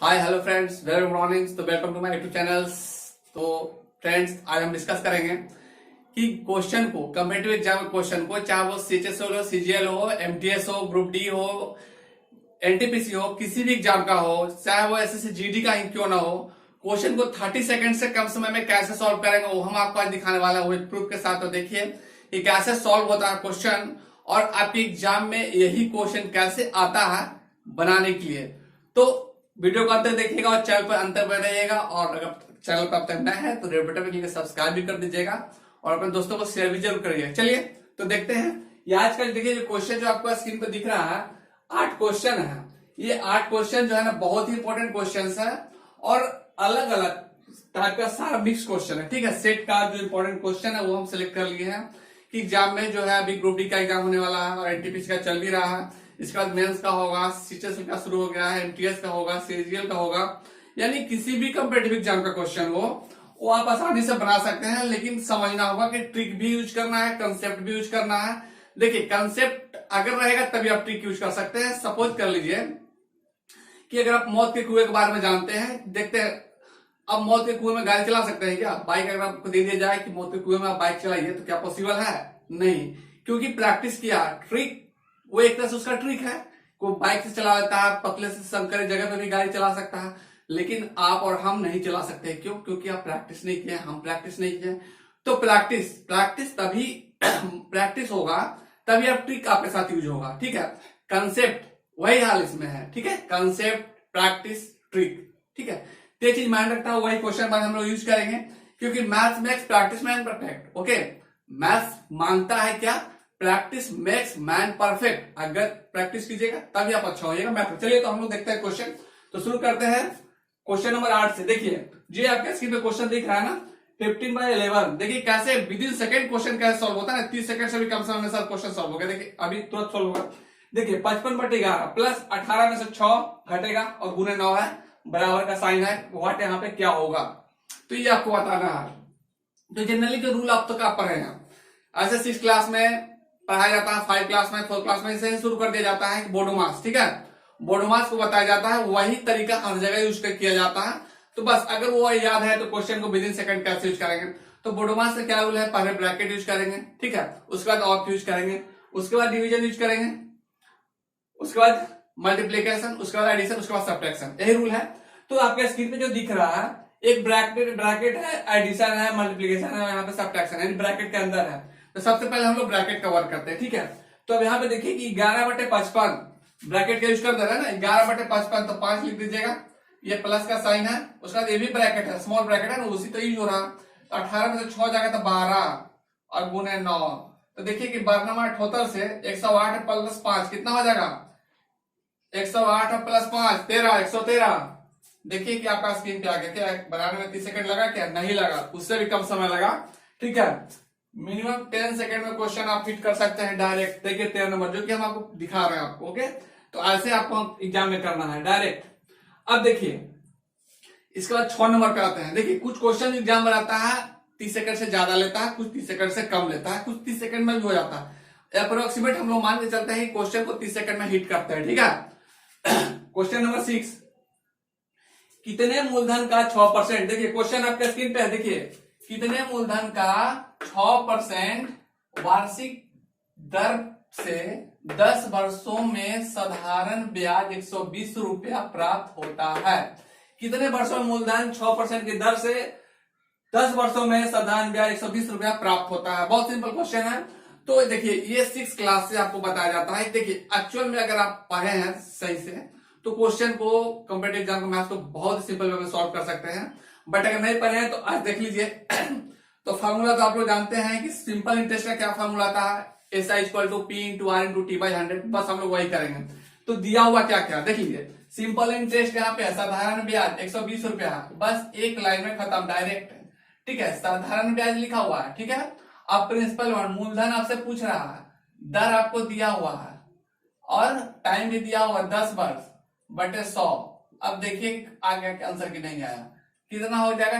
हाय hello friends, very good morning. तो welcome to my YouTube channels. तो friends, आज हम डिस्कस करेंगे कि क्वेश्चन को, कॉम्पिटिटिव एग्जाम क्वेश्चन को, चाहे वो सीएचएस हो, सीजीएल हो, एमटीएस हो, ग्रुप डी हो, एनटीपीसी हो, किसी भी एग्जाम का हो, चाहे वो एसएससी जीडी का ही क्यों ना हो, क्वेश्चन को 30 सेकंड से कम समय में कैसे सॉल्व करेंगे वो हम आपको आज दिखाने वाला है प्रूफ के साथ। तो देखिए ये कैसे सॉल्व होता है क्वेश्चन, और आपके एग्जाम में यही क्वेश्चन कैसे आता है बनाने के लिए। तो वीडियो को अंत तक देखिएगा और चैनल पर अंतर पर रहिएगा, और अगर चैनल पर अब तक नया है तो रेड बटन पर क्लिक करके सब्सक्राइब भी कर दीजिएगा और अपने दोस्तों को शेयर भी जरूर करिएगा। चलिए तो देखते हैं ये आज का देखिए जो क्वेश्चन जो आपको स्क्रीन पर दिख रहा है, 8 क्वेश्चन है। ये 8 क्वेश्चन जो है ना बहुत ही इंपॉर्टेंट क्वेश्चन है और अलग अलग टाइप का सारा मिक्स क्वेश्चन है। ठीक है, सेट का जो इंपॉर्टेंट क्वेश्चन है वो हम सिलेक्ट कर लिए हैं कि एग्जाम में जो है अभी ग्रुप डी का एग्जाम होने वाला है और एनटीपीसी का चल भी रहा है, इसके बाद मेंस का होगा, सीएचएस का शुरू हो गया है, एमटीएस का होगा, सीजीएल का होगा, यानी किसी भी कॉम्पिटिटिव एग्जाम का क्वेश्चन हो वो आप आसानी से बना सकते हैं। लेकिन समझना होगा कि ट्रिक भी यूज करना है, कंसेप्ट भी यूज करना है। देखिए कंसेप्ट अगर रहेगा तभी आप ट्रिक यूज कर सकते हैं। सपोज कर लीजिए कि अगर आप मौत के कुएं के बारे में जानते हैं, देखते हैं अब मौत के कुएं में गाड़ी चला सकते हैं क्या? बाइक अगर आपको दे दिया जाए कि मौत के कुएं में आप बाइक चलाइए तो क्या पॉसिबल है? नहीं, क्योंकि प्रैक्टिस किया। ट्रिक वो एक तरह से उसका ट्रिक है, कोई बाइक से चला लेता है, पतले से संकरे जगह पे भी गाड़ी चला सकता है, लेकिन आप और हम नहीं चला सकते। क्यों? क्योंकि आप प्रैक्टिस नहीं किए, हम प्रैक्टिस नहीं किए। तो प्रैक्टिस तभी प्रैक्टिस होगा तभी आप ट्रिक आपके साथ यूज होगा। ठीक है, कंसेप्ट वही हाल इसमें है। ठीक है, कंसेप्ट, प्रैक्टिस, ट्रिक। ठीक है, तो ये चीज माइंड रखता है, वही क्वेश्चन बाद हम लोग यूज करेंगे, क्योंकि maths makes practice man perfect. Okay, maths मांगता है क्या? Practice makes man perfect. अगर प्रैक्टिस कीजिएगा तभी आप अच्छा होइएगा मैथ में। चलिए तो हम लोग देखते हैं क्वेश्चन। तो शुरू करते हैं क्वेश्चन नंबर 8 से। देखिए जी आपके स्क्रीन पे क्वेश्चन दिख रहा है ना, 15/11। देखिए कैसे विद इन सेकंड क्वेश्चन कैसे सॉल्व होता है ना, 30 सेकंड से भी कम समय में सब क्वेश्चन सॉल्व हो गया। देखिए अभी तुरंत सॉल्व होगा। देखिए 55/11 प्लस 18 में से 6 घटेगा और गुने 9 है, बराबर का साइन है, व्हाट यहाँ पे क्या होगा तो ये आपको बताना है। तो जनरली जो रूल आप तक आप पढ़े हैं, ऐसे 6 क्लास में पढ़ाया जाता है, 5 क्लास में, 4 क्लास में से शुरू कर दिया जाता है बोडोमास। ठीक है, बोडोमास को बताया जाता है, वही तरीका हर जगह यूज किया जाता है। तो बस अगर वो याद है तो क्वेश्चन को विद इन सेकंड कैसे यूज करेंगे। तो बोडोमास का क्या रूल है, पहले ब्रैकेट यूज करेंगे, ठीक है, उसके बाद ऑफ यूज करेंगे, उसके बाद डिवीजन यूज करेंगे, उसके बाद मल्टीप्लीकेशन, उसके बाद एडिशन, उसके बाद सब्ट्रैक्शन। यही रूल है। तो आपके स्क्रीन पे जो दिख रहा है एक ब्रैकेट है, एडिशन है, मल्टीप्लीकेशन है, यहाँ पे सब्ट्रैक्शन है, ब्रैकेट के अंदर है। तो सबसे पहले हम लोग ब्रैकेट का वर्क करते हैं। ठीक है, तो अब यहाँ पे देखिए कि 11/55 ब्रैकेट का यूज कर दे रहा है ना, 11/55 तो 5 लिख दीजिएगा, ये प्लस का साइन है, उसके बाद ये भी ब्रैकेट है, स्मॉल ब्रैकेट है ना, उसी तो यूज हो रहा। तो 18 में से 6 जाएगा तो 12 और गुने 9। तो देखिए कि 12 से 108 प्लस 5 कितना हो जाएगा? 108 प्लस 5 13, 113। देखिए कि आपका स्क्रीन पे आ गया। क्या बनाने में 30 सेकंड लगा? क्या नहीं लगा, उससे भी कम समय लगा। ठीक है, मिनिमम 10 सेकंड में क्वेश्चन आप फिट कर सकते हैं डायरेक्ट। देखिए 13 नंबर जो कि हम आपको दिखा रहे हैं आपको। ओके, तो ऐसे आपको एग्जाम में करना है डायरेक्ट। अब देखिए इसके बाद 6 नंबर पे आते हैं। देखिए कुछ क्वेश्चन एग्जाम में आता है 30 सेकंड से ज्यादा लेता है, कुछ 30 सेकंड से कम लेता है, कुछ 30 सेकंड में भी हो जाता है। अप्रोक्सीमेट हम लोग मान के चलते हैं कि क्वेश्चन को 30 सेकंड में हिट करते हैं। ठीक है, क्वेश्चन नंबर 6, कितने मूलधन का 6%? देखिए क्वेश्चन आपके स्क्रीन पे है। देखिए कितने मूलधन का 6% वार्षिक दर से 10 वर्षों में साधारण ब्याज 120 रुपया प्राप्त होता है। कितने वर्षों में मूलधन 6% की दर से 10 वर्षों में साधारण ब्याज 120 रुपया प्राप्त होता है? बहुत सिंपल क्वेश्चन है। तो देखिए ये 6 क्लास से आपको बताया जाता है। देखिए एक्चुअल में अगर आप पढ़े हैं सही से तो क्वेश्चन को कॉम्पिटिटिव एग्जाम को मैथ्स को बहुत सिंपल वे में सॉल्व कर सकते हैं। बट अगर नहीं पढ़े हैं तो आज देख लीजिए। तो फार्मूला तो आप लोग जानते हैं कि सिंपल इंटरेस्ट का क्या फार्मूला आता है, SI = P × R × T/100। बस हम लोग वही करेंगे। तो दिया हुआ क्या क्या देख लीजिए। सिंपल इंटरेस्ट यहाँ पे साधारण ब्याज 120 रुपया, बस एक लाइन में खत्म डायरेक्ट। ठीक है, साधारण ब्याज लिखा हुआ है। ठीक है, अब प्रिंसिपल मूलधन आपसे पूछ रहा है, दर आपको दिया हुआ है और टाइम भी दिया हुआ 10 वर्ष बटे 100। अब देखिए आगे के आंसर की नहीं आया, कितना हो जाएगा?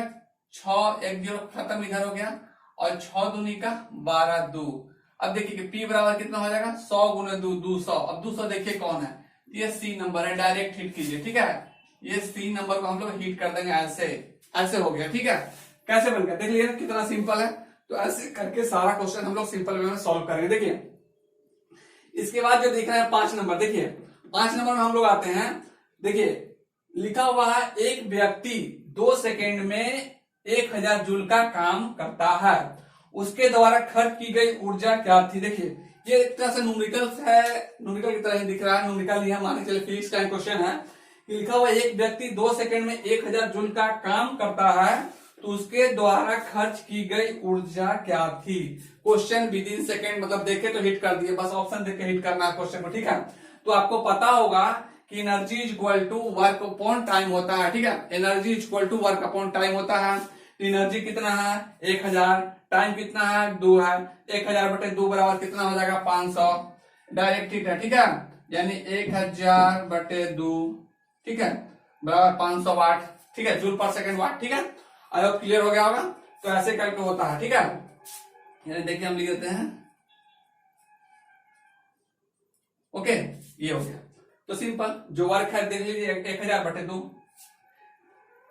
6 1 0 खत्म, इधर हो गया, और 6 दूनी का 12 2। अब देखिए कि P बराबर कितना हो जाएगा? 100 × 2 200। अब 200 देखिए कौन है, ये C नंबर है, डायरेक्ट हिट कीजिए। ठीक है, ये सी नंबर को हम लोग हीट कर देंगे ऐसे, ऐसे हो गया। ठीक है, कैसे बन गया देख लीजिए कितना सिंपल है। तो ऐसे करके सारा क्वेश्चन हम लोग सिंपल वे में सॉल्व करेंगे। देखिए इसके बाद जो दिख रहा है 5 नंबर, देखिए 5 नंबर में हम लोग आते हैं। देखिए लिखा हुआ है एक व्यक्ति 2 सेकेंड में 1000 जूल का काम करता है, उसके द्वारा खर्च की गई ऊर्जा क्या थी। देखिए ये एक तरह से न्यूमेरिकल्स है, न्यूमेरिकल की तरह ही दिख रहा है, न्यूमेरिकल ही है, मान के चलिए फिजिक्स का क्वेश्चन है। लिखा हुआ एक व्यक्ति 2 सेकेंड में 1000 जूल का काम करता है, तो उसके द्वारा खर्च की गई ऊर्जा क्या थी। क्वेश्चन विद इन सेकेंड, मतलब देखे तो हिट कर दिए, बस ऑप्शन देख के हिट करना है क्वेश्चन को। ठीक है, तो आपको पता होगा कि energy is equal to work upon time होता है। ठीक है, energy is equal to work upon time होता है। एनर्जी कितना है 1000, टाइम कितना है 2 है, 1000 बटे 2 बराबर कितना हो जाएगा 500, डायरेक्ट हिट है। ठीक है, यानी 1000 बटे 2, ठीक है, बराबर 500 वाट। ठीक है, जूल पर सेकंड वाट। ठीक है, आई होप क्लियर हो गया होगा। तो ऐसे करके होता है। ठीक है, यानी देखिए हम लिख देते हैं, ओके ये हो गया। तो सिंपल जो वर्क है देख लीजिए 1000 बटे 2।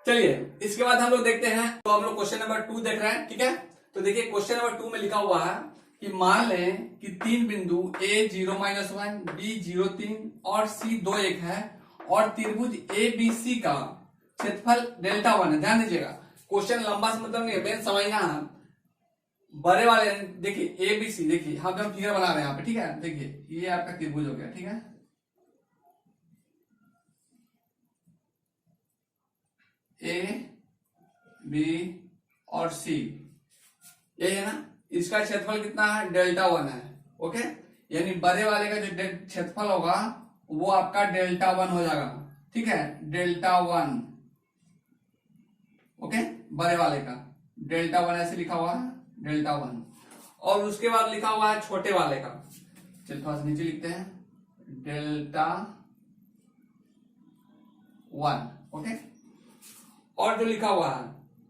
चलिए इसके बाद हम लोग देखते हैं, तो हम लोग क्वेश्चन नंबर 2 देख रहे हैं। ठीक है, तो देखिए क्वेश्चन नंबर 2 में लिखा हुआ है कि मान लें कि 3 बिंदु A 0-1, B 0-3 और C 2-1 है, और त्रिभुज ABC का क्षेत्रफल Δ1 है। ध्यान दीजिएगा क्वेश्चन लंबा से मतलब नहीं है, मेन समझना है बड़े वाले। देखिए ABC, देखिए हम जब फिगर बना रहे हैं यहाँ पे। ठीक है, देखिए ये आपका त्रिभुज हो गया। ठीक है, A B और C ये है ना, इसका क्षेत्रफल कितना है Δ1 है। ओके, यानी बड़े वाले का जो क्षेत्रफल होगा वो आपका Δ1 हो जाएगा। ठीक है, Δ1, ओके, बड़े वाले का Δ1 ऐसे लिखा हुआ है Δ1। और उसके बाद लिखा हुआ है छोटे वाले का, चलिए थोड़ा सा नीचे लिखते हैं Δ1। ओके, और जो लिखा हुआ है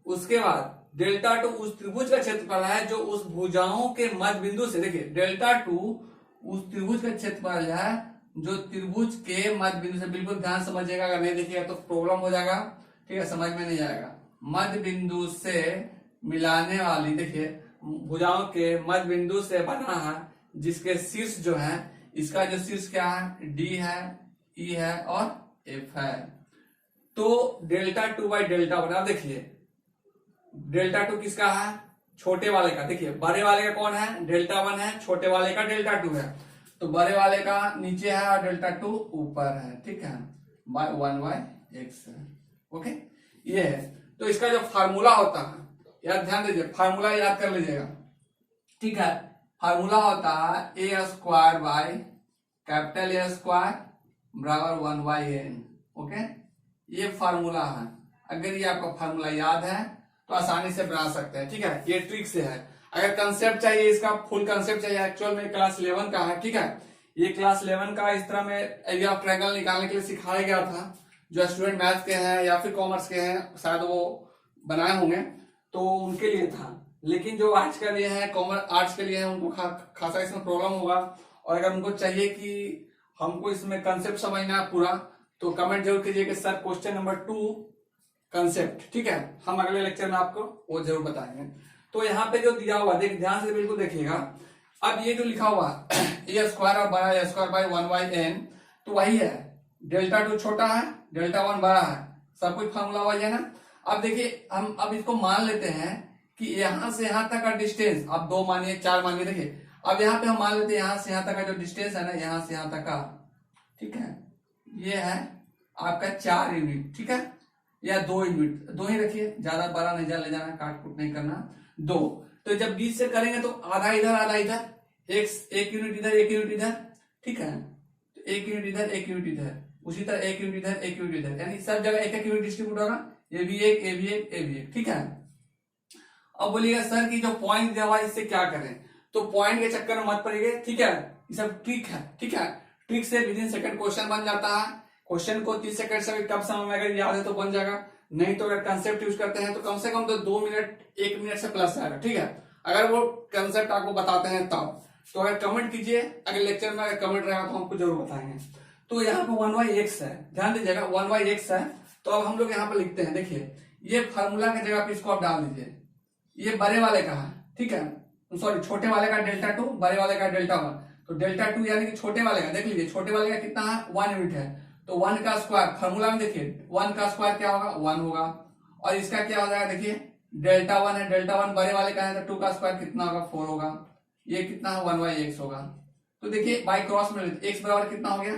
उसके बाद Δ2 उस त्रिभुज का क्षेत्रफल है जो उस भुजाओं के मध्य बिंदु से, देखिए Δ2 उस त्रिभुज का क्षेत्रफल है जो त्रिभुज के मध्य बिंदु से, बिल्कुल ध्यान समझिएगा, अगर नहीं देखिएगा तो प्रॉब्लम हो जाएगा। ठीक है, समझ में नहीं आएगा। मध्य बिंदु से मिलाने वाली, देखिए भुजाओं के मध्य बिंदु से बना है, जिसके शीर्ष जो है, इसका जो शीर्ष क्या है D है, E है और F है। तो Δ2/Δ1, अब देखिए Δ2 किसका है छोटे वाले का। देखिए बड़े वाले का कौन है Δ1 है, छोटे वाले का Δ2 है। तो बड़े वाले का नीचे है और Δ2 ऊपर है। ठीक है, 1/x है। ओके, ये है। तो इसका जो फार्मूला होता है, यार ध्यान दीजिए, फार्मूला याद कर लीजिएगा। ठीक है, फार्मूला होता है A² बाय कैपिटल A² बराबर 1/n। ओके, ये फार्मूला है। अगर ये आपका फार्मूला याद है तो आसानी से बना सकते हैं। ठीक है, ये ट्रिक से है। अगर कंसेप्ट चाहिए, इसका फुल कंसेप्ट चाहिए, एक्चुअल में क्लास 11 का है। ठीक है, ये क्लास 11 का इस तरह में एरिया ऑफ ट्रायंगल निकालने के लिए सिखाया गया था। जो स्टूडेंट मैथ्स के हैं या फिर कॉमर्स के हैं, शायद वो बनाए होंगे, तो उनके लिए था। लेकिन जो आर्ट्स के लिए है, कॉमर्स आर्ट्स के लिए है, उनको खासा इसमें प्रॉब्लम होगा। और अगर उनको चाहिए कि हमको इसमें कंसेप्ट समझना है पूरा, तो कमेंट जरूर कीजिए कि सर क्वेश्चन नंबर 2 कंसेप्ट। ठीक है, हम अगले लेक्चर में आपको वो जरूर बताएंगे। तो यहाँ पे जो दिया हुआ, देख ध्यान से बिल्कुल देखिएगा। अब ये जो लिखा हुआ A² और बड़ा A² बाय 1/n, तो वही है। Δ2 छोटा है, Δ1 बड़ा है, सब कुछ फॉर्मूला वही है ना। अब देखिए हम अब इसको मान लेते हैं कि यहां से यहां तक का डिस्टेंस, अब 2 मानिए 4 मानिए, देखिए अब यहाँ पे हम मान लेते हैं यहां से यहां तक का जो डिस्टेंस है ना, यहां से यहां तक का, ठीक है, ये है आपका 4 यूनिट। ठीक है, या 2 यूनिट, 2 ही रखिए, ज्यादा बड़ा नहीं ले जाना, काट कुट नहीं करना, 2। तो जब बीच से करेंगे तो आधा इधर आधा इधर, एक यूनिट इधर एक यूनिट इधर। ठीक है, तो 1 यूनिट इधर 1 यूनिट इधर, उसी तरह 1 यूनिट इधर 1 यूनिट इधर, यानी सब जगह 1 यूनिट डिस्ट्रीब्यूट होगा, ये भी 1 ये भी 1 ये भी 1। ठीक है, अब बोलिएगा सर की जो पॉइंट दिया हुआ है इससे क्या करें, तो पॉइंट के चक्कर में मत पड़िए। ठीक है, ये सब ट्रिक है। ठीक है, ट्रिक से विद इन सेकंड क्वेश्चन बन जाता है। क्वेश्चन को 30 सेकंड से कम समय में अगर याद है तो बन जाएगा, नहीं तो अगर कंसेप्ट यूज करते हैं तो कम से कम तो 2 मिनट 1 मिनट से प्लस आएगा। ठीक है, अगर वो कंसेप्ट आपको बताते हैं तब। तो अगर कमेंट कीजिए, अगर लेक्चर में अगर कमेंट रहेगा तो हमको जरूर बताएंगे। तो यहाँ पे 1/x है, ध्यान दीजिएगा 1/x है। तो अब हम लोग यहाँ पर लिखते हैं, देखिए ये फार्मूला की जगह पे इसको आप डाल दीजिए, ये बड़े वाले का है, ठीक है, सॉरी छोटे वाले का डेल्टा टू, बड़े वाले का डेल्टा वन। तो डेल्टा टू यानी कि छोटे वाले का, देख लीजिए छोटे वाले का कितना है 1 यूनिट है, तो 1 का स्क्वायर फार्मूला में देखिए 1 का स्क्वायर क्या होगा 1 होगा, और इसका क्या हो जाएगा देखिए डेल्टा वन है, डेल्टा वन बड़े वाले का है तो 2 का स्क्वायर कितना होगा 4 होगा, ये कितना है 1/x होगा। तो देखिए बाई क्रॉस में x बराबर कितना हो गया,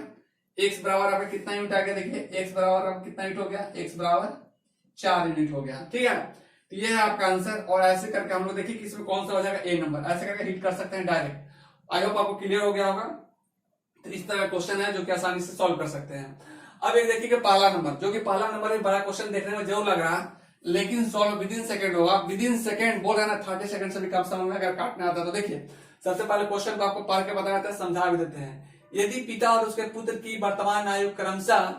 x बराबर आपका कितना यूनिट आ गया, देखिए x बराबर आपका कितना यूनिट हो गया, x बराबर 4 यूनिट हो गया, ठीक है। तो ये है आपका आंसर, और ऐसे करके हम लोग देखिए कि इसमें कौन सा हो जाएगा ए नंबर, ऐसे करके हिट कर सकते हैं डायरेक्ट। आई होप आपको क्लियर हो गया होगा। तो इस तरह का क्वेश्चन है जो कि आसानी से सॉल्व कर सकते हैं। अब एक देखिए कि पहला नंबर, जो कि पहला नंबर एक बड़ा क्वेश्चन देखने में जरूर लग रहा है, लेकिन सॉल्व विद इन सेकंड होगा, विद इन सेकंड बोल रहा है ना, 30 सेकंड से भी कम समय में अगर काटना आता है। तो देखिए सबसे पहले क्वेश्चन को आपको पढ़ के बताया जाता है, समझा भी देते हैं। यदि पिता और उसके पुत्र की वर्तमान आयु क्रमशः,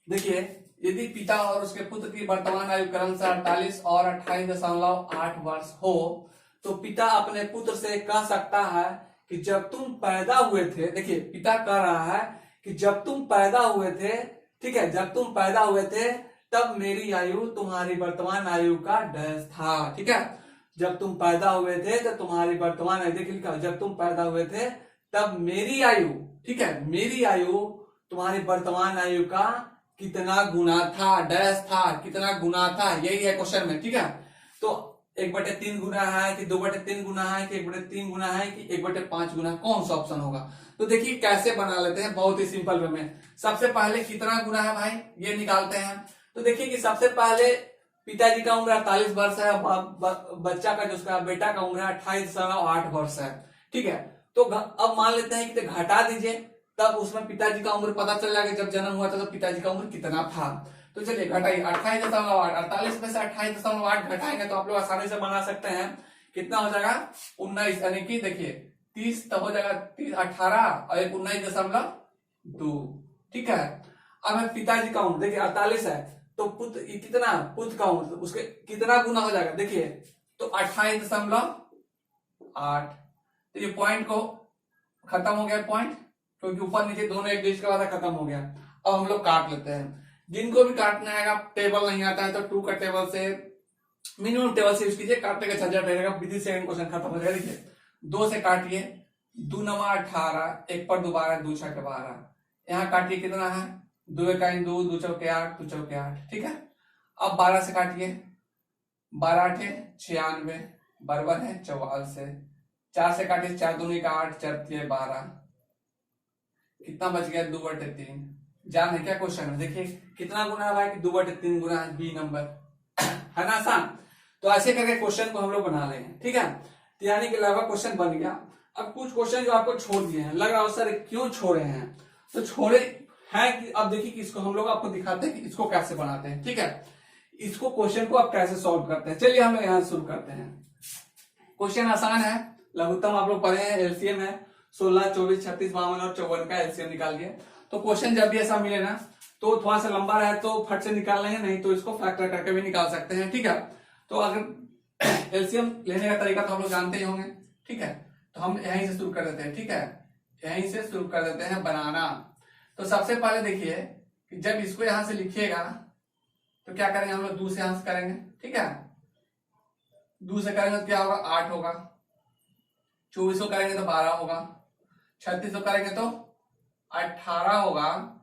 देखिए यदि पिता और उसके पुत्र की वर्तमान आयु क्रमशः 48 और 28.8 वर्ष हो, तो पिता अपने पुत्र से कह सकता है कि जब तुम पैदा हुए थे, देखिए पिता कह रहा है कि जब तुम पैदा हुए थे, ठीक है, जब तुम पैदा हुए थे तब मेरी आयु तुम्हारी वर्तमान आयु का डैश था, ठीक है। जब तुम पैदा हुए थे तो तुम्हारी वर्तमान आयु, देखिए लिखा जब तुम पैदा हुए थे तब मेरी आयु, ठीक है, मेरी आयु तुम्हारी वर्तमान आयु का कितना गुना था, डैश था, कितना गुना था, यही है क्वेश्चन में, ठीक है। तो 1/3 गुना है कि 2/3 गुना है कि 1/3 गुना है कि 1/5 गुना, कौन सा ऑप्शन होगा। तो देखिए कैसे बना लेते हैं, बहुत ही सिंपल वे में। सबसे पहले कितना गुना है भाई ये निकालते हैं। तो देखिए कि सबसे पहले पिताजी का उम्र 48 वर्ष है, बच्चा का जो उसका बेटा का उम्र है 28.8 वर्ष है, ठीक है। तो अब मान लेते हैं कि तो घटा दीजिए, तब उसमें पिताजी का उम्र पता चल जाएगा, जब जन्म हुआ था तो पिताजी का उम्र कितना था। तो चलिए घटाइए 28.8, 48 में से 28.8 घटाएंगे तो आप लोग आसानी से बना सकते हैं, कितना हो जाएगा 19, यानी कि देखिए 30 तो हो जाएगा 18 और 19.2, ठीक है। अब है पिताजी का उम्र, देखिए 48 है तो पुत्र कितना, पुत्र का उम्र उसके कितना गुना हो जाएगा, देखिए तो 28.8। तो ये पॉइंट को खत्म हो गया पॉइंट, क्योंकि ऊपर नीचे दोनों एक डिजिट के बाद खत्म हो गया। अब हम लोग काट लेते हैं, जिनको भी काटना आएगा, टेबल नहीं आता है तो 2 का टेबल से, मिनिमम टेबल से यूज कीजिए, काटने का झंझट रहेगा, विद इन सेकंड क्वेश्चन खत्म हो जाएगा। देखिए 2 से काटिए, 2 9 18, 1 पर 2 12, 2 6 12, यहाँ काटिए कितना है 2 1 2, 2 चौके 8, 2 चौके 8, ठीक है। अब 12 से काटिए, 12 8 96, बराबर है 44। 4 से काटिए, 4 2 का 8, 4 3 12, कितना बच गया 2/3। जान है क्या क्वेश्चन है, देखिए कितना गुना है भाई कि 2/3 गुना है, बी नंबर है ना आसान। तो ऐसे करके क्वेश्चन को हम लोग बना लेंगे, ठीक है। तो यानी कि लगभग क्वेश्चन बन गया। अब कुछ क्वेश्चन जो आपको छोड़ दिए हैं, लग रहा हो सर क्यों छोड़े हैं, तो छोड़े हैं कि अब देखिए कि इसको हम लोग आपको दिखाते हैं कि इसको कैसे बनाते हैं, ठीक है। इसको क्वेश्चन को आप कैसे सॉल्व करते हैं, चलिए हम लोग यहाँ शुरू करते हैं। क्वेश्चन आसान है, लघुत्तम आप लोग पढ़े हैं, एलसीएम है 16, 24, 36, 52 और 54 का एलसीएम निकाल के। तो क्वेश्चन जब भी ऐसा मिले ना तो थोड़ा सा लंबा रहे तो फट से निकाल लेंगे, नहीं तो इसको फैक्टर करके भी निकाल सकते हैं, ठीक है। तो अगर एलसीएम लेने का तरीका तो हम लोग जानते ही होंगे, ठीक है। तो हम यहीं से शुरू कर देते हैं, ठीक है, यहीं से शुरू कर देते हैं बनाना। तो सबसे पहले देखिए कि जब इसको यहां से लिखिएगा तो क्या करेंगे हम लोग, 2 से यहां से करेंगे, ठीक है। 2 से करेंगे तो क्या होगा 8 होगा, 24 को करेंगे तो 12 होगा, 36 को करेंगे तो 18 होगा,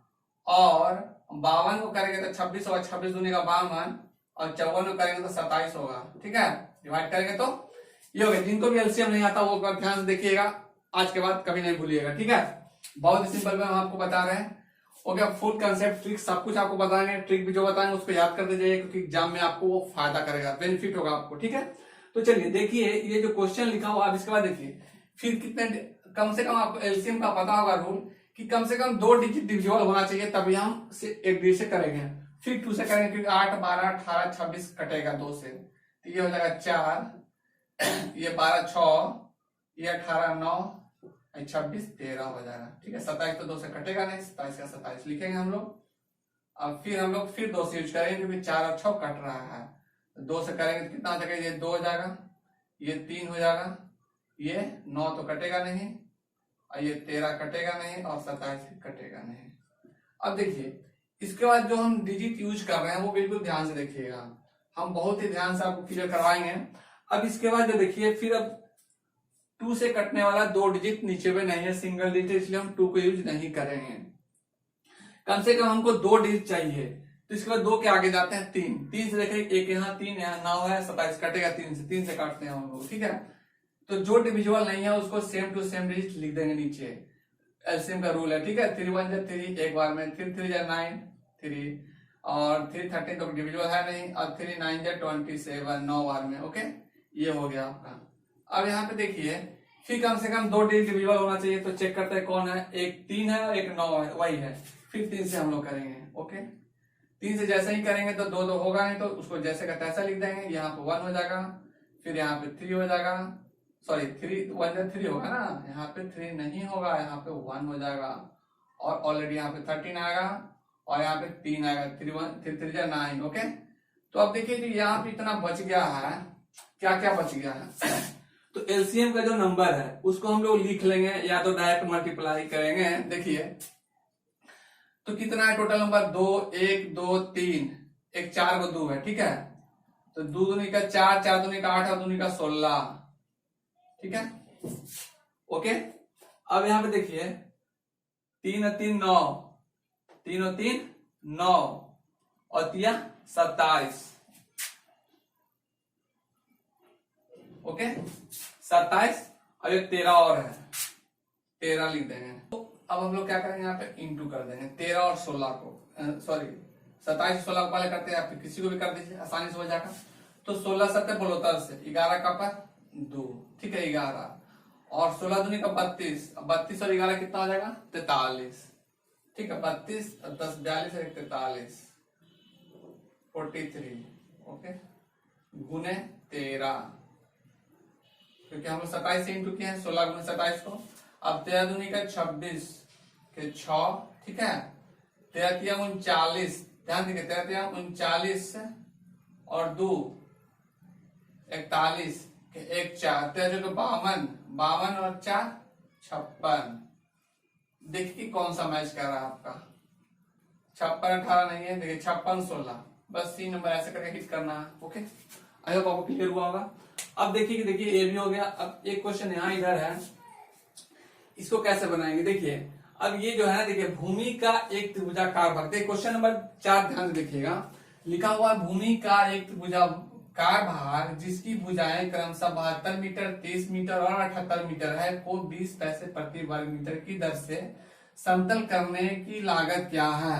और 52 को करेंगे तो 26 होगा, 26 दूनी का 52, और 54 को करेंगे तो 27 होगा, ठीक है। डिवाइड करेंगे तो ये हो गया। जिनको भी एलसीएम नहीं आता वो ध्यान से देखिएगा, आज के बाद कभी नहीं भूलिएगा, ठीक है। बहुत ही सिंपल में हम आपको बता रहे हैं, हो गया। फुल कंसेप्ट ट्रिक सब कुछ आपको बताएंगे, ट्रिक भी जो बताएंगे उसको याद कर दीजिए, क्योंकि एग्जाम में आपको वो फायदा करेगा, बेनिफिट होगा आपको, ठीक है। तो चलिए देखिए ये जो क्वेश्चन लिखा हुआ, अब इसके बाद देखिए फिर कितने, कम से कम आपको एलसीएम का पता होगा रूल कि कम से कम 2 डिजिट डिविजिबल होना चाहिए, तभी हम एक डिजिट से करेंगे। फिर 2 से करेंगे क्योंकि 8 12 18 26 कटेगा 2 से, तो ये हो जाएगा 4, ये 12 6, ये 18 9, 26 13 हो जाएगा, ठीक है। 27 तो 2 से कटेगा नहीं, 27 का 27 लिखेंगे हम लोग। अब फिर हम लोग फिर 2 से यूज करेंगे क्योंकि 4 और 6 कट रहा है, तो 2 से करेंगे तो कितना हो जाएगा, ये 2 हो जाएगा, ये 3 हो जाएगा, ये 9 तो कटेगा नहीं, और ये 13 कटेगा नहीं, और 27 कटेगा नहीं। अब देखिए इसके बाद जो हम डिजिट यूज कर रहे हैं वो बिल्कुल ध्यान से देखिएगा, हम बहुत ही ध्यान से आपको क्लियर करवाएंगे। अब इसके बाद जो देखिए, फिर अब 2 से कटने वाला 2 डिजिट नीचे में नहीं है, सिंगल डिजिट, इसलिए हम 2 को यूज नहीं करेंगे। कम से कम हमको 2 डिजिट चाहिए, तो इसके बाद 2 के आगे जाते हैं 3, 3 से देखें, एक यहाँ 3 यहाँ 9 है, 27 कटेगा 3 से काटते हैं हम लोग, ठीक है। तो जो डिविजिबल नहीं है उसको सेम टू सेम डिजिट लिख देंगे नीचे, एलसीएम का रूल है, ठीक है। 3 1 जा 3 एक बार में, 3 3 जा 9 3, और 3 13 तो डिविजिबल है नहीं, और 3 9 जा 27 9 बार में, ओके। ये हो गया आपका। अब यहाँ पे देखिए, फिर कम से कम 2 डिजिट डिविजिबल होना चाहिए, तो चेक करते हैं कौन है, एक 3 है और एक 9 है, वही है। फिर 3 से हम लोग करेंगे, ओके। 3 से जैसे ही करेंगे तो 2 होगा नहीं, तो उसको जैसे का तैसा लिख देंगे, यहाँ पे 1 हो जाएगा, फिर यहाँ पे 3 हो जाएगा, सॉरी 3 1 3 होगा ना, यहाँ पे 3 नहीं होगा, यहाँ पे 1 हो जाएगा, और ऑलरेडी यहाँ पे 13 आएगा, और यहाँ पे 3 आएगा, 3 1 3 3 9, ओके। तो अब देखिए कि यहाँ पे इतना बच गया है, क्या क्या बच गया है। तो एलसीएम का जो नंबर है उसको हम लोग लिख लेंगे, या तो डायरेक्ट मल्टीप्लाई करेंगे। देखिए तो कितना है टोटल नंबर, 2 1 2 3, एक 4 को 2 है, ठीक है। तो 2 दूनी का 4, 4 दूनी का 8 और दूनी का 16, ठीक है, ओके। अब यहां पे देखिए 3 और 3 9, 3 और 3 9, और 3 27, ओके 27, और एक 13 और है, 13 लिख देंगे। तो अब हम लोग क्या करेंगे, यहाँ पे इंटू कर देंगे 13 और 16 को, सॉरी 27 16 को पहले करते हैं, आप किसी को भी कर दीजिए, आसानी से हो जाएगा। तो 16 7 72 से 11 का पर 2, ठीक है 11, और 16 दूनी का 32, 32 और 11 कितना हो जाएगा 43, ठीक है। 32 10 42 और 43 43, ओके, गुने 13, क्योंकि हम लोग 27 से इंटू किए हैं 16 गुने 27 को। अब 13 दूनी का 26 के 6, ठीक है। 13 3 39, ध्यान दीजिए 13 3 39 और 2 41 के 1 4, 13 जो 52, 52 और 4 56। देखिए कौन सा मैच कर रहा है आपका, 56 18 नहीं है, देखिए 56 16, बस 3 नंबर ऐसे करके हिट करना है, ओके। आई होप आपको क्लियर हुआ होगा। अब देखिए ये भी हो गया। अब एक क्वेश्चन यहाँ इधर है, इसको कैसे बनाएंगे, देखिए। अब ये जो है देखिए, भूमि का एक त्रिभुजाकार भाग, देखिए क्वेश्चन नंबर 4 ध्यान से देखिएगा, लिखा हुआ भूमि का एक त्रिभुजाकार भाग जिसकी भुजाएं क्रमशः 72 मीटर 30 मीटर और 78 मीटर है, को 20 पैसे प्रति वर्ग मीटर की दर से समतल करने की लागत क्या है।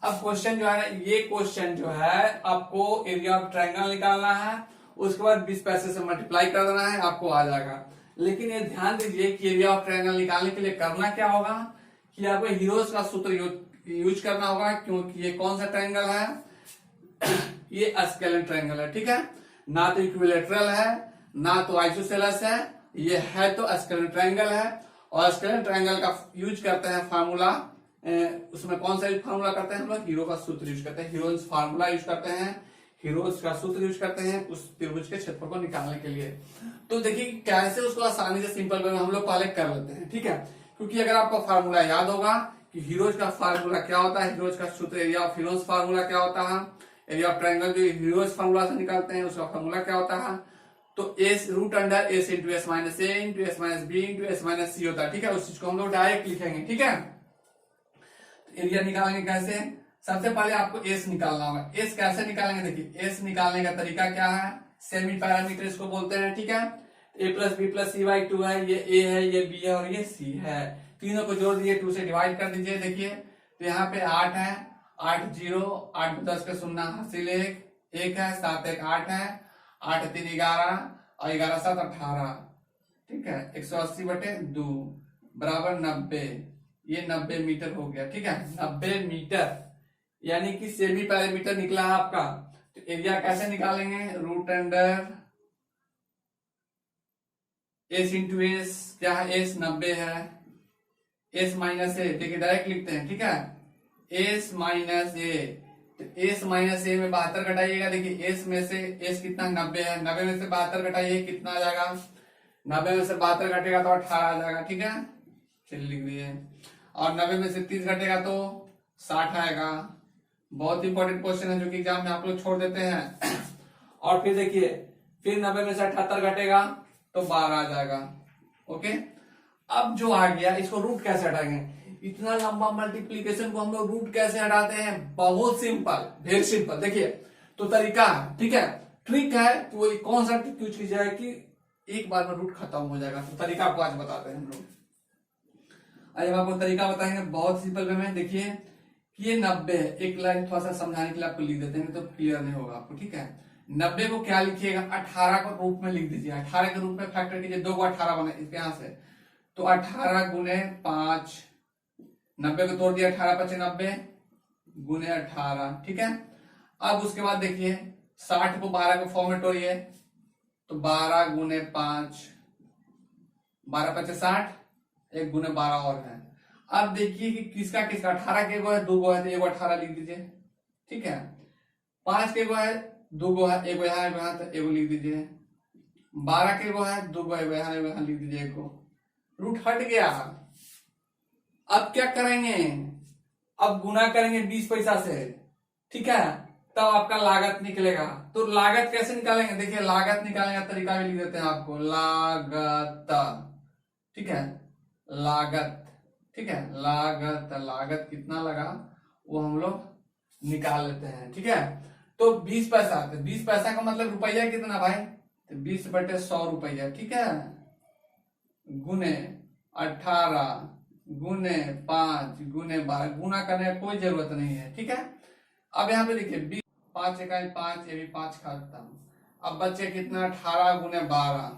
अब क्वेश्चन जो है, ये क्वेश्चन जो है आपको एरिया ऑफ ट्रायंगल निकालना है, उसके बाद 20 पैसे से मल्टीप्लाई कर देना है, आपको आ जाएगा। लेकिन ये ध्यान दीजिए कि एरिया ऑफ ट्रायंगल निकालने के लिए करना क्या होगा कि आपको हीरोज का सूत्र यूज करना होगा, क्योंकि ये कौन सा ट्रायंगल है, ये स्केलेन ट्रायंगल है, ठीक है। ना तो इक्विलेटरल है, ना तो आइसोसेलेस है, ये है तो स्केलेन ट्रायंगल है। और स्केलेन ट्रायंगल का यूज करते हैं फार्मूला, उसमें कौन सा फार्मूला करते हैं हम लोग, हीरो का सूत्र यूज करते हैं, हीरोज फार्मूला यूज करते हैं, हीरोज का सूत्र यूज करते हैं उस त्रिभुज के क्षेत्रफल को निकालने के लिए। तो देखिए कैसे उसको आसानी से सिंपल वे में हम लोग पहले कर लेते हैं, ठीक है। क्योंकि अगर आपको फार्मूला याद होगा कि हीरोज का फार्मूला क्या होता है, हीरोज का सूत्र एरिया ऑफ हीरोज फार्मूला क्या होता है, एरिया ऑफ ट्रायंगल जो हीरोज फार्मूला से निकालते हैं उसका फार्मूला क्या होता है, तो S root under S into S minus A into S minus B into S minus C होता है, ठीक है। उस चीज को हम लोग डायरेक्ट लिखेंगे, ठीक है। एरिया निकालेंगे कैसे, सबसे पहले आपको एस निकालना होगा। एस कैसे निकालेंगे, देखिए एस निकालने का तरीका क्या है, सेमी पैरामीटर इसको बोलते हैं, ठीक है। A plus B plus C by 2 है, ये ए है, ये बी है और ये सी है, तीनों को जोड़ दीजिए, 2 से डिवाइड कर दीजिए। देखिए तो यहाँ पे 8 है, 8 0, 8 10 का शून्य हासिल 1 है, 7 1 8 है, 8 3 11 और 11 7 18, ठीक है। 180/2 बराबर 90, ये 90 मीटर हो गया, ठीक है। 90 मीटर यानी कि सेमी पैरामीटर निकला है आपका। तो एरिया कैसे निकालेंगे, root under S into S, क्या है एस 90 है, एस माइनस ए, देखिए डायरेक्ट लिखते हैं, ठीक है। एस माइनस ए, तो एस माइनस ए में 72 घटाइएगा, देखिए एस में से एस कितना 90 है, 90 में से 72 घटाइए कितना आ जाएगा, 90 में से 72 घटेगा तो 18 आ जाएगा, ठीक है। चलिए लिख दिए। और 90 में से 30 घटेगा तो 60 आएगा, बहुत इंपॉर्टेंट क्वेश्चन है जो कि एग्जाम में आप लोग छोड़ देते हैं। और फिर देखिए, फिर 90 में से 78 घटेगा तो 12 आ जाएगा। ओके, अब जो आ गया इसको रूट कैसे हटाएंगे? इतना लंबा मल्टीप्लीकेशन को हम लोग रूट कैसे हटाते हैं? बहुत सिंपल, वेरी सिंपल। देखिए, तो तरीका है, ठीक है, ट्रिक है, तो वो कौन सा ट्रिक यूज कीजिएगा कि एक बार में रूट खत्म हो जाएगा। तो तरीका आपको आज बताते हैं हम लोग। आज हम आपको तरीका बताएंगे बहुत सिंपल वे में। देखिए कि ये 90 है, एक लाइन थोड़ा सा समझाने के लिए आपको लिख देते हैं तो क्लियर नहीं होगा आपको, ठीक है। 90 को क्या लिखिएगा? 18 को रूप में लिख दीजिए। 18 के रूप में फैक्टर कीजिए, 2 को 18 बने इसके यहां से, तो 18 गुने 5, 90 को तोड़ दिया, 18 5 90 गुने 18, ठीक है। अब उसके बाद देखिए 60 को 12 के फॉर्म में तोड़िए, तो 12 गुने 5, 12 5 60, 1 गुने 12 और है। अब देखिए कि किसका किसका, 18 के गो है, 2 गो है, तो एगो 18 लिख दीजिए, ठीक है। 5 के गो है, 2 गो है, एगो यहाँ एगो यहाँ, तो एगो लिख दीजिए। 12 के गो है, 2 गो एगो यहाँ एगो यहाँ लिख दीजिए, एगो। रूट हट गया। अब क्या करेंगे? अब गुना करेंगे 20 पैसा से, ठीक है, तब आपका लागत निकलेगा। तो लागत कैसे निकालेंगे? देखिए, लागत निकालने का तरीका भी लिख देते हैं आपको, लागत, ठीक है, लागत, ठीक है, लागत, लागत कितना लगा वो हम लोग निकाल लेते हैं, ठीक है। तो 20 पैसा, तो 20 पैसा का मतलब रुपया कितना भाई? तो 20/100 रुपया, ठीक है, गुने 18 गुने 5 गुने 12, गुना करने की कोई जरूरत नहीं है, ठीक है। अब यहाँ पे देखिए 20, 5 इकाई 5, ये भी 5 खत्म। अब बचे कितना? 18 गुने 12,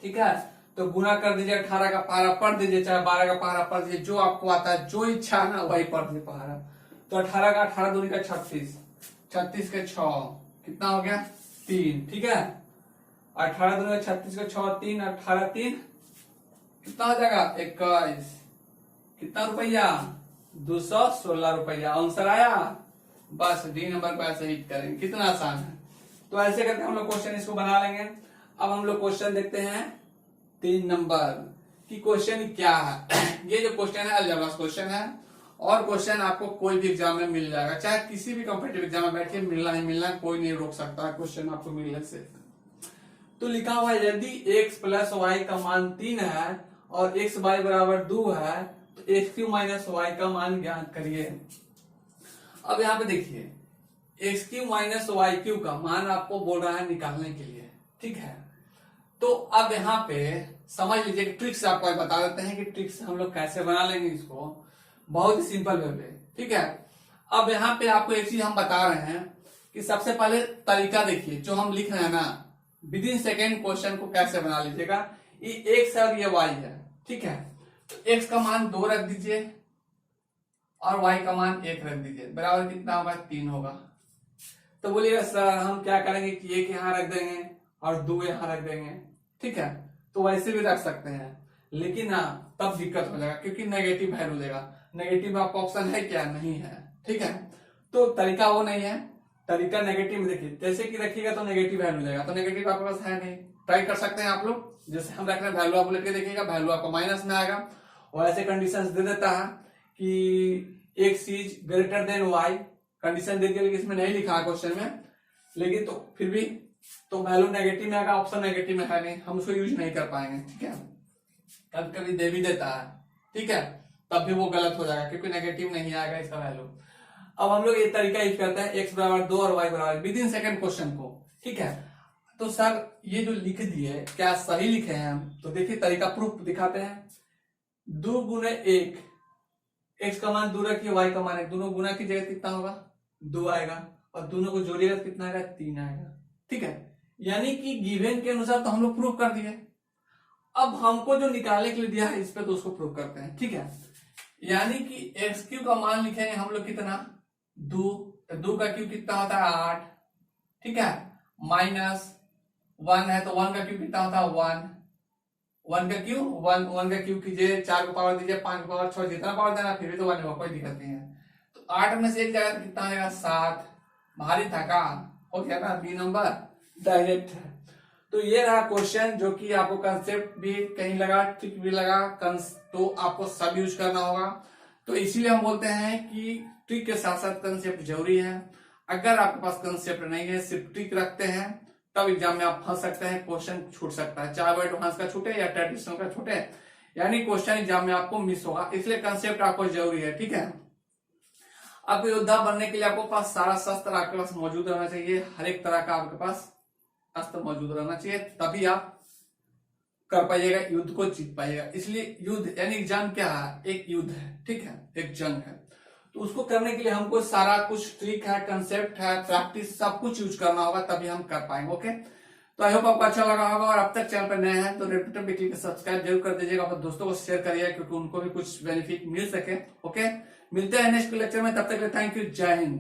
ठीक है। तो गुना कर दीजिए, 18 का पहाड़ा पढ़ दीजिए, चाहे 12 का पहाड़ा पढ़ दीजिए, जो आपको आता है, जो इच्छा है ना वही पढ़ दीजिए पहाड़ा। तो 18 का 18 दूनी का 36, 36 के 6 कितना हो गया? 3, ठीक है। 18 दूनी का 36 के 6 3, 18 3 कितना हो जाएगा? 21। कितना रुपया? 216 रुपया। आंसर आया। बस डी नंबर पर ऐसे हिट करेंगे, कितना आसान है। तो ऐसे करके हम लोग क्वेश्चन इसको बना लेंगे। अब हम लोग क्वेश्चन देखते हैं 3 नंबर की। क्वेश्चन क्या है? ये जो क्वेश्चन है अलजेब्रा क्वेश्चन है, और क्वेश्चन आपको कोई भी एग्जाम में मिल जाएगा, चाहे किसी भी कॉम्पिटिटिव एग्जाम में बैठिए, मिलना ही मिलना, कोई नहीं रोक सकता क्वेश्चन आपको मिलने से। तो लिखा हुआ है, यदि x प्लस वाई का मान 3 है और x y बराबर 2 है, तो x क्यू माइनस वाई का मान ज्ञात करिए। अब यहाँ पे देखिए, X cube minus Y cube का मान आपको बोल रहा है निकालने के लिए, ठीक है। तो अब यहाँ पे समझ लीजिए, ट्रिक्स आपको बता देते हैं कि ट्रिक्स हम लोग कैसे बना लेंगे इसको, बहुत ही सिंपल वे में, ठीक है। अब यहाँ पे आपको एक चीज हम बता रहे हैं कि सबसे पहले तरीका देखिए, जो हम लिख रहे हैं ना, विद इन सेकेंड क्वेश्चन को कैसे बना लीजिएगा। ये एक्स और ये वाई है, ठीक है। तो एक्स का मान 2 रख दीजिए और वाई का मान 1 रख दीजिए, बराबर कितना होगा? 3 होगा। तो बोलिएगा सर हम क्या करेंगे कि 1 यहाँ रख देंगे और 2 यहाँ रख देंगे, ठीक है। तो वैसे भी रख सकते हैं, लेकिन हाँ तब दिक्कत हो जाएगा क्योंकि नेगेटिव वैल्यू देगा। नेगेटिव आपका ऑप्शन है क्या? नहीं है, ठीक है। तो तरीका वो नहीं है, तरीका नेगेटिव में देखिए, जैसे कि रखिएगा तो नेगेटिव वैल्यू देगा, तो नेगेटिव आपके पास है नहीं। ट्राई कर सकते हैं आप लोग, जैसे हम रख रहे हैं वैल्यू आप लेके देखिएगा, वैल्यू आपको माइनस में आएगा। और ऐसे कंडीशंस दे देता है कि X is greater than Y, condition दे दिया, लेकिन इसमें नहीं लिखा है क्वेश्चन में, लेकिन तो फिर भी तो वैल्यू नेगेटिव में आएगा, ऑप्शन नेगेटिव में है नहीं, हम उसको यूज नहीं कर पाएंगे, ठीक है। कभी कभी दे भी देता है, ठीक है, तब भी वो गलत हो जाएगा क्योंकि नेगेटिव नहीं आएगा इसका वैल्यू। अब हम लोग ये तरीका यूज करते हैं, एक्स बराबर 2 और वाई बराबर विद इन सेकेंड क्वेश्चन को, ठीक है। तो सर ये जो लिख दिए क्या सही लिखे हैं हम? तो देखिए तरीका प्रूफ दिखाते हैं। 2 गुने 1, एक्स का मान 2 रखिए, वाई का मान 1, दोनों गुना की जगह कितना होगा? 2 आएगा, और दोनों को जोड़िएगा कितना आएगा? 3 आएगा, ठीक है। यानी कि गिवन के अनुसार तो हम लोग प्रूफ कर दिए। अब हमको जो निकालने के लिए दिया है इस पे तो उसको प्रूफ करते हैं, ठीक है। यानी कि एक्स क्यू का मान लिखेंगे हम लोग कितना? 2, तो 2 का क्यू कितना होता है? 8, ठीक है, माइनस 1 है तो 1 का क्यू कितना होता है? 1, 1 का क्यू 1 का क्यू कीजिए, 4 को पावर दीजिए, 5 को पावर 6, जितना पावर देना फिर भी तो 1 होगा, कोई दिक्कत नहीं है। तो 8 में से एक जगह कितना आएगा? 7, भारी था का हो गया ना, बी नंबर डायरेक्ट है। तो ये रहा क्वेश्चन, जो कि आपको कंसेप्ट भी कहीं लगा, ट्रिक भी लगा, तो आपको सब यूज करना होगा। तो इसीलिए हम बोलते हैं कि ट्रिक के साथ साथ कंसेप्ट जरूरी है। अगर आपके पास कंसेप्ट नहीं है, सिर्फ ट्रिक रखते हैं, तब एग्जाम में आप फंस सकते हैं, क्वेश्चन छूट सकता है, चाहे वो एडवांस का छूटे या ट्रेडिशनल का छूटे, यानी क्वेश्चन एग्जाम में आपको मिस होगा। इसलिए कंसेप्ट आपको जरूरी है, ठीक है। आपको योद्धा बनने के लिए आपको पास सारा शस्त्र आपके पास मौजूद रहना चाहिए, हर एक तरह का आपके पास अस्त्र मौजूद रहना चाहिए, तभी आप कर पाइएगा, युद्ध को जीत पाइएगा। इसलिए युद्ध यानी एग्जाम क्या है, एक युद्ध है, ठीक है, एक जंग है। तो उसको करने के लिए हमको सारा कुछ ट्रिक है, कंसेप्ट है, प्रैक्टिस, सब कुछ यूज करना होगा, तभी हम कर पाएंगे। ओके, तो आई होप आपको अच्छा लगा होगा, और अब तक चैनल पर नए हैं तो रेड बटन पे क्लिक कर सब्सक्राइब जरूर कर दीजिएगा, अपने दोस्तों को शेयर करिए क्योंकि उनको भी कुछ बेनिफिट मिल सके। ओके, मिलते हैं नेक्स्ट लेक्चर में, तब तक के लिए थैंक यू, जय हिंद।